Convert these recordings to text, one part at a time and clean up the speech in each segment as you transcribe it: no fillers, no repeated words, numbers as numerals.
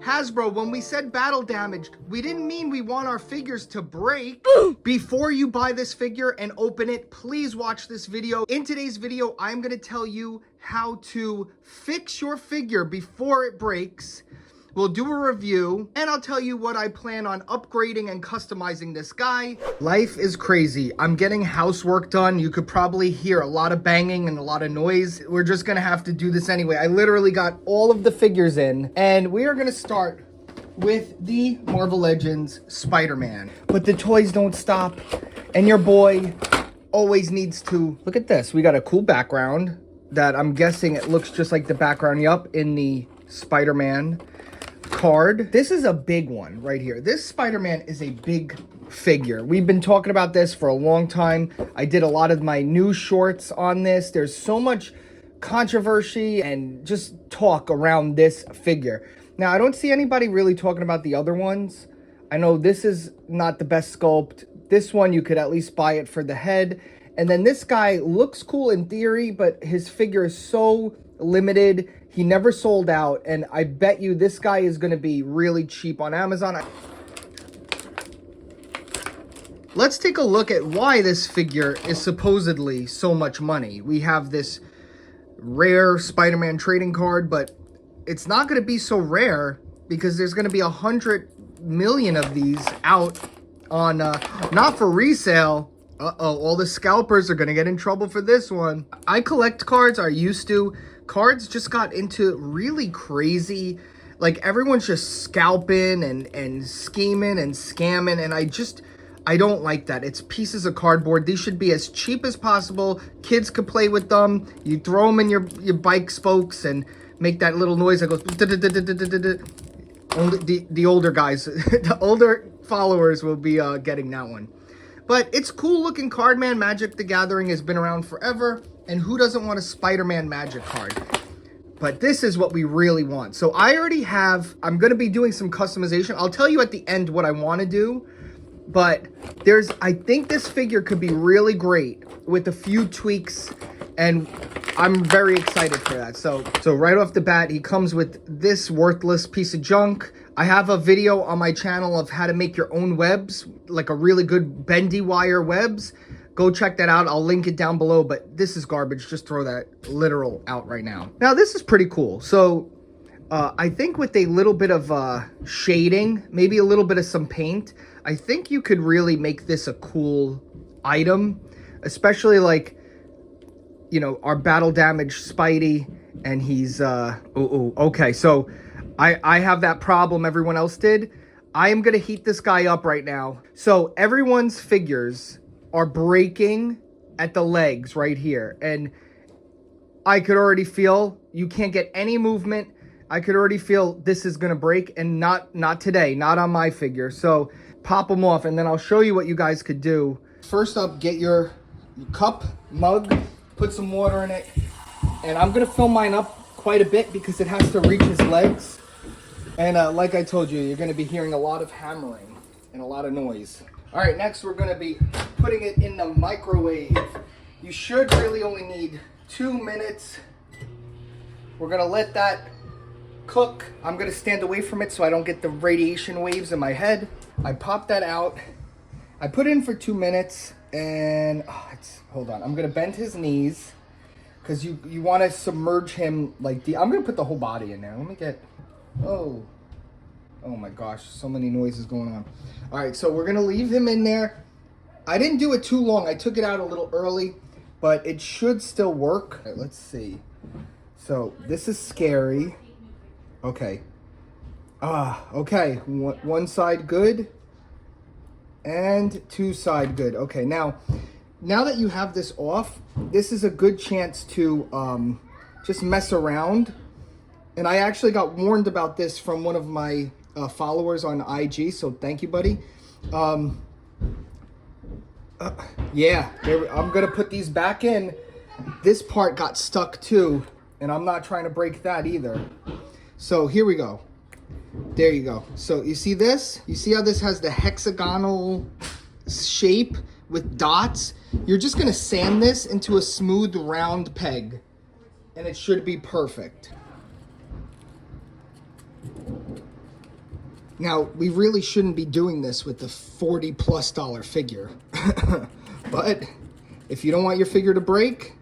Hasbro, when we said battle damaged, we didn't mean we want our figures to break. Before you buy this figure and open it, please watch this video. In today's video, I'm gonna tell you how to fix your figure before it breaks. We'll do a review, and I'll tell you what I plan on upgrading and customizing this guy. Life is crazy. I'm getting housework done. You could probably hear a lot of banging and a lot of noise. We're just gonna have to do this anyway. I literally got all of the figures in, and we are gonna start with the Marvel Legends Spider-Man. But the toys don't stop, and your boy always needs to... Look at this. We got a cool background that I'm guessing it looks just like the background, yup, in the Spider-Man card. This is a big one right here. This Spider-Man is a big figure. We've been talking about this for a long time. I did a lot of my news shorts on this. There's so much controversy and just talk around this figure. Now, I don't see anybody really talking about the other ones. I know this is not the best sculpt. This one, you could at least buy it for the head. And then this guy looks cool in theory, but his figure is so limited. He never sold out, and I bet you this guy is going to be really cheap on Amazon. Let's take a look at why this figure is supposedly so much money. We have this rare Spider-Man trading card, but it's not going to be so rare because there's going to be 100 million of these out on, not for resale. Uh-oh, all the scalpers are going to get in trouble for this one. I collect cards, I used to. Cards just got into really crazy, like everyone's just scalping and scheming and scamming, and I don't like that. It's pieces of cardboard. These should be as cheap as possible. Kids could play with them. You throw them in your bike spokes and make that little noise that goes... Only the older guys, the older followers will be getting that one. But it's cool looking card, man. Magic the Gathering has been around forever. And who doesn't want a Spider-Man Magic card? But this is what we really want. So I already have, I'm going to be doing some customization. I'll tell you at the end what I want to do. But I think this figure could be really great with a few tweaks. And I'm very excited for that. So right off the bat, he comes with this worthless piece of junk. I have a video on my channel of how to make your own webs, like a really good bendy wire webs. Go check that out. I'll link it down below, but this is garbage. Just throw that literal out right now. Now, this is pretty cool. So, I think with a little bit of shading, maybe a little bit of some paint, I think you could really make this a cool item, especially like, you know, our battle damaged Spidey, and he's, okay. So, I have that problem everyone else did. I am going to heat this guy up right now. So, everyone's figures are breaking at the legs right here, and I could already feel you can't get any movement. I could already feel this is gonna break, and not today, not on my figure. So pop them off, and then I'll show you what you guys could do. First up, get your cup, mug, put some water in it, and I'm gonna fill mine up quite a bit because it has to reach his legs. And like I told you, you're gonna be hearing a lot of hammering and a lot of noise. All right, next we're gonna be putting it in the microwave. You should really only need 2 minutes. We're gonna let that cook. I'm gonna stand away from it so I don't get the radiation waves in my head. I pop that out. I put it in for 2 minutes, and hold on. I'm gonna bend his knees because you wanna submerge him like I'm gonna put the whole body in there. Let me get, oh my gosh, so many noises going on. All right, so we're gonna leave him in there. I didn't do it too long. I took it out a little early, but it should still work. All right, let's see. So this is scary. Okay. Okay. One side good, and two side good. Okay, now that you have this off, this is a good chance to just mess around. And I actually got warned about this from one of my followers on IG, so thank you, buddy. Yeah, I'm gonna put these back in. This part got stuck too, and I'm not trying to break that either. So here we go. There you go. So you see this? You see how this has the hexagonal shape with dots? You're just gonna sand this into a smooth round peg, and it should be perfect. Now, we really shouldn't be doing this with the $40+ figure. But if you don't want your figure to break,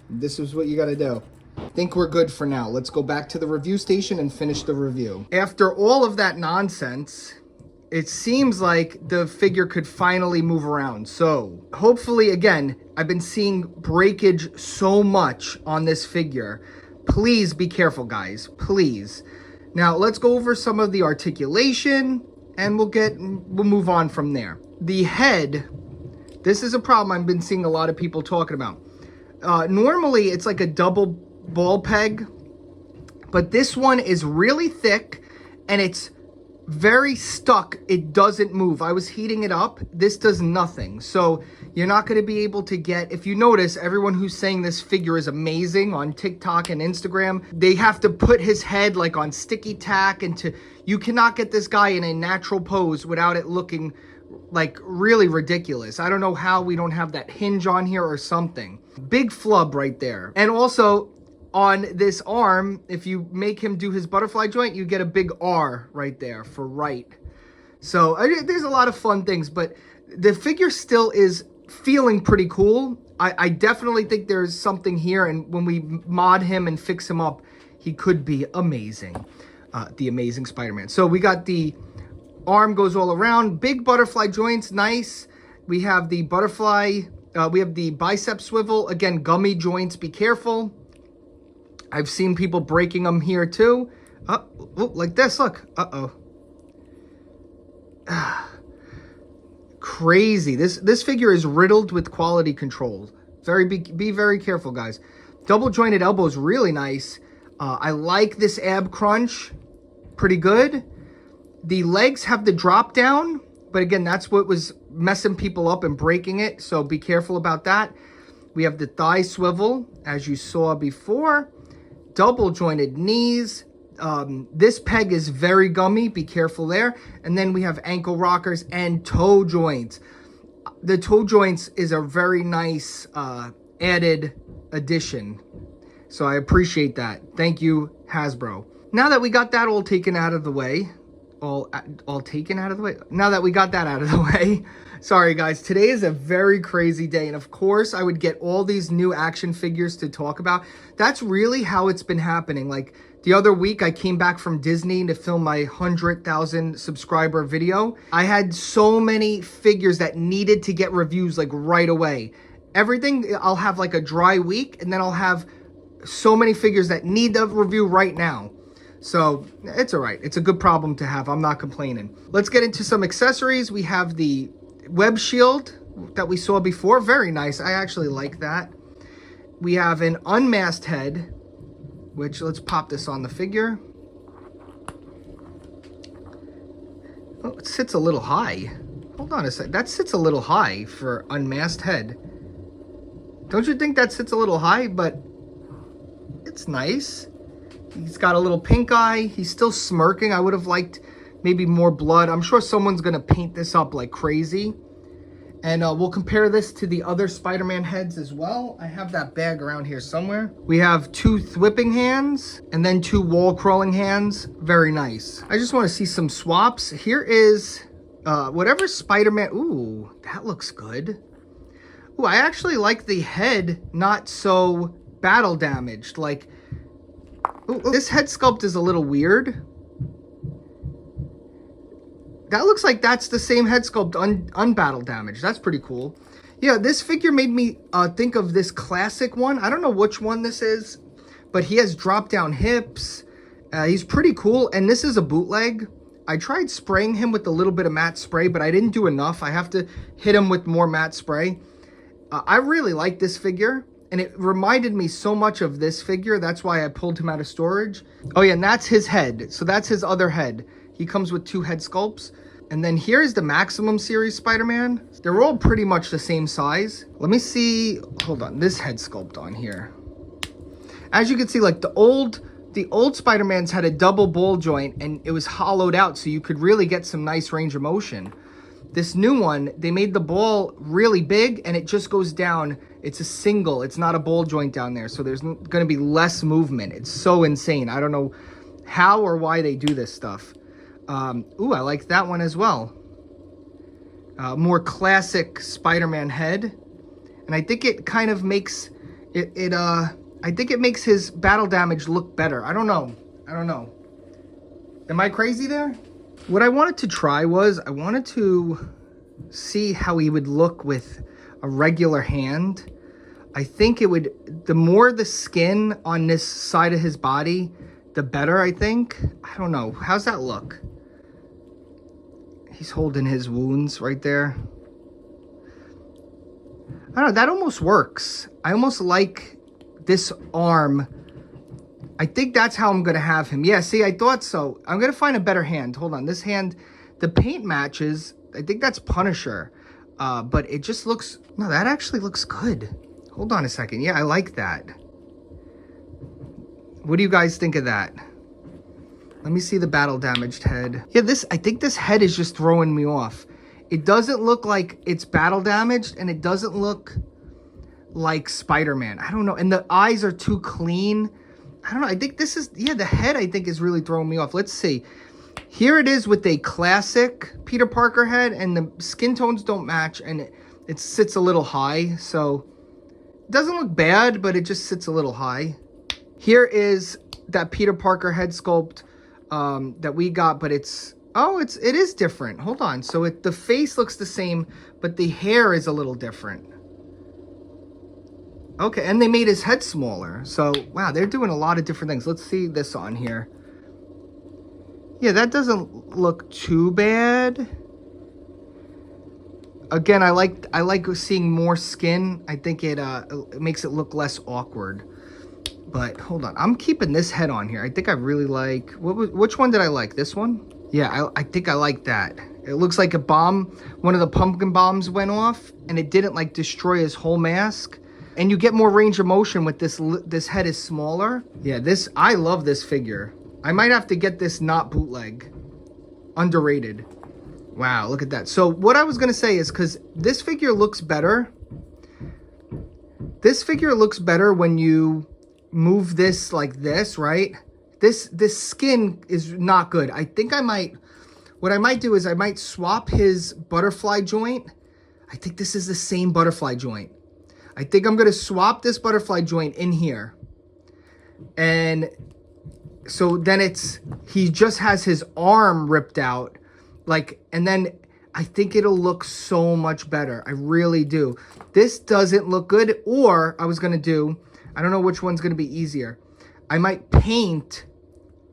this is what you got to do. I think we're good for now. Let's go back to the review station and finish the review. After all of that nonsense, it seems like the figure could finally move around. So hopefully, again, I've been seeing breakage so much on this figure. Please be careful, guys, please. Now let's go over some of the articulation and we'll move on from there. The head, this is a problem I've been seeing a lot of people talking about. Normally it's like a double ball peg, but this one is really thick and it's very stuck. It doesn't move. I was heating it up. This does nothing. So you're not going to be able to get, if you notice, everyone who's saying this figure is amazing on TikTok and Instagram, they have to put his head like on sticky tack you cannot get this guy in a natural pose without it looking like really ridiculous. I don't know how we don't have that hinge on here or something. Big flub right there. And also, on this arm, if you make him do his butterfly joint, you get a big R right there for right. So there's a lot of fun things, but the figure still is feeling pretty cool. I definitely think there's something here, and when we mod him and fix him up, he could be amazing. The Amazing Spider-Man. So we got the arm goes all around, big butterfly joints, nice. We have the butterfly, we have the bicep swivel, again, gummy joints, be careful. I've seen people breaking them here too. Oh, like this, look. Crazy. This figure is riddled with quality control. Be very careful, guys. Double jointed elbows, really nice. I like this ab crunch. Pretty good. The legs have the drop down, but again, that's what was messing people up and breaking it, so be careful about that. We have the thigh swivel, as you saw before. Double jointed knees. This peg is very gummy, be careful there. And then we have ankle rockers and toe joints. The toe joints is a very nice added addition, so I appreciate that. Thank you, Hasbro. Now that we got that all taken out of the way, now that we got that out of the way, sorry guys, today is a very crazy day, and of course I would get all these new action figures to talk about. That's really how it's been happening. Like the other week I came back from Disney to film my 100,000 subscriber video. I had so many figures that needed to get reviews like right away. Everything, I'll have like a dry week, and then I'll have so many figures that need the review right now. So it's all right. It's a good problem to have. I'm not complaining. Let's get into some accessories. We have the web shield that we saw before. Very nice. I actually like that. We have an unmasked head, which let's pop this on the figure. Oh, it sits a little high. Hold on a sec. That sits a little high for unmasked head. Don't you think that sits a little high? But it's nice. He's got a little pink eye. He's still smirking. I would have liked maybe more blood. I'm sure someone's going to paint this up like crazy. And we'll compare this to the other Spider-Man heads as well. I have that bag around here somewhere. We have 2 whipping hands and then 2 wall crawling hands. Very nice. I just want to see some swaps. Here is whatever Spider-Man. Ooh, that looks good. Ooh, I actually like the head not so battle damaged. Like, ooh, this head sculpt is a little weird. That looks like that's the same head sculpt unbattle damage. That's pretty cool. Yeah, this figure made me think of this classic one. I don't know which one this is, but he has drop down hips. He's pretty cool, and this is a bootleg. I tried spraying him with a little bit of matte spray, but I didn't do enough. I have to hit him with more matte spray. I really like this figure, and it reminded me so much of this figure. That's why I pulled him out of storage. Oh yeah, and that's his head. So that's his other head. He comes with 2 head sculpts. And then here's the Maximum Series Spider-Man. They're all pretty much the same size. Let me see, hold on, this head sculpt on here. As you can see, like the old Spider-Mans had a double ball joint and it was hollowed out so you could really get some nice range of motion. This new one, they made the ball really big and it just goes down. It's a single, it's not a ball joint down there. So there's going to be less movement. It's so insane. I don't know how or why they do this stuff. Ooh, I like that one as well. More classic Spider-Man head. And I think it kind of makes I think it makes his battle damage look better. I don't know. Am I crazy there? What I wanted to try was I wanted to see how he would look with a regular hand. I think it would, the more the skin on this side of his body, the better, I think. I don't know. How's that look? He's holding his wounds right there. I don't know, that almost works. I almost like this arm. I think that's how I'm going to have him. Yeah, see, I thought so. I'm going to find a better hand. Hold on. This hand, the paint matches. I think that's Punisher. But it just looks... No, that actually looks good. Hold on a second. Yeah, I like that. What do you guys think of that? Let me see the battle damaged head. Yeah, I think this head is just throwing me off. It doesn't look like it's battle damaged, and it doesn't look like Spider-Man. I don't know. And the eyes are too clean. I don't know. I think this is... Yeah, the head, I think, is really throwing me off. Let's see. Here it is with a classic Peter Parker head, and the skin tones don't match, and it sits a little high. So, it doesn't look bad, but it just sits a little high. Here is that Peter Parker head sculpt that we got, but it's... Oh, it is different. Hold on. So the face looks the same, but the hair is a little different. Okay, and they made his head smaller. So, wow, they're doing a lot of different things. Let's see this on here. Yeah, that doesn't look too bad. Again, I like seeing more skin. I think it makes it look less awkward. But hold on, I'm keeping this head on here. I think I really like... Which one did I like? This one? Yeah, I think I like that. It looks like a bomb, one of the pumpkin bombs went off, and it didn't like destroy his whole mask. And you get more range of motion with this head is smaller. Yeah, I love this figure. I might have to get this not bootleg. Underrated. Wow, look at that. So what I was going to say is, because this figure looks better. This figure looks better when you move this like this, right? This skin is not good. I think what I might do is I might swap his butterfly joint. I think this is the same butterfly joint. I think I'm going to swap this butterfly joint in here. And so then he just has his arm ripped out. And then I think it'll look so much better. I really do. This doesn't look good. Or I was going to do, I don't know which one's going to be easier. I might paint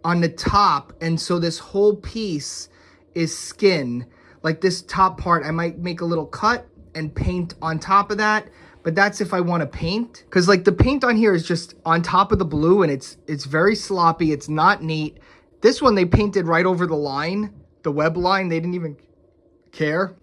on the top, and so this whole piece is skin. Like this top part, I might make a little cut and paint on top of that. But that's if I want to paint. Because like the paint on here is just on top of the blue, and it's very sloppy. It's not neat. This one they painted right over the line, the web line. They didn't even care.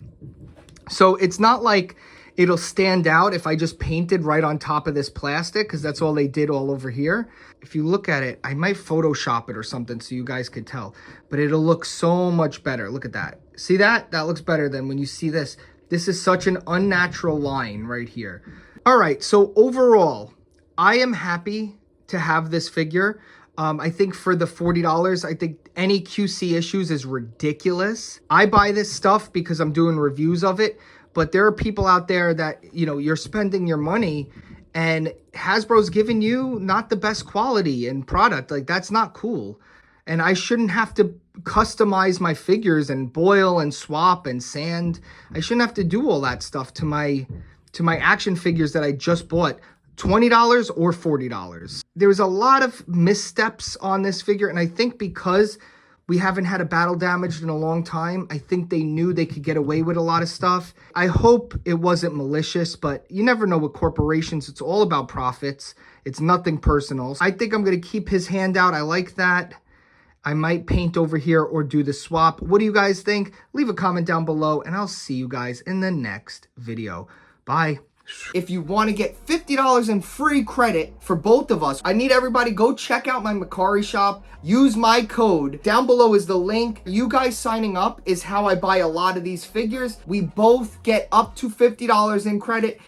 So it's not like it'll stand out if I just painted right on top of this plastic, because that's all they did all over here. If you look at it, I might Photoshop it or something so you guys could tell. But it'll look so much better. Look at that. See that? That looks better than when you see this. This is such an unnatural line right here. All right, so overall, I am happy to have this figure. I think for the $40, I think any QC issues is ridiculous. I buy this stuff because I'm doing reviews of it. But there are people out there that, you're spending your money and Hasbro's giving you not the best quality and product. Like, that's not cool. And I shouldn't have to customize my figures and boil and swap and sand. I shouldn't have to do all that stuff to my action figures that I just bought. $20 or $40. There was a lot of missteps on this figure. And I think because we haven't had a battle damaged in a long time, I think they knew they could get away with a lot of stuff. I hope it wasn't malicious, but you never know with corporations. It's all about profits. It's nothing personal. I think I'm going to keep his hand out. I like that. I might paint over here or do the swap. What do you guys think? Leave a comment down below, and I'll see you guys in the next video. Bye. If you want to get $50 in free credit for both of us, I need everybody go check out my Mercari shop. Use my code. Down below is the link. You guys signing up is how I buy a lot of these figures. We both get up to $50 in credit.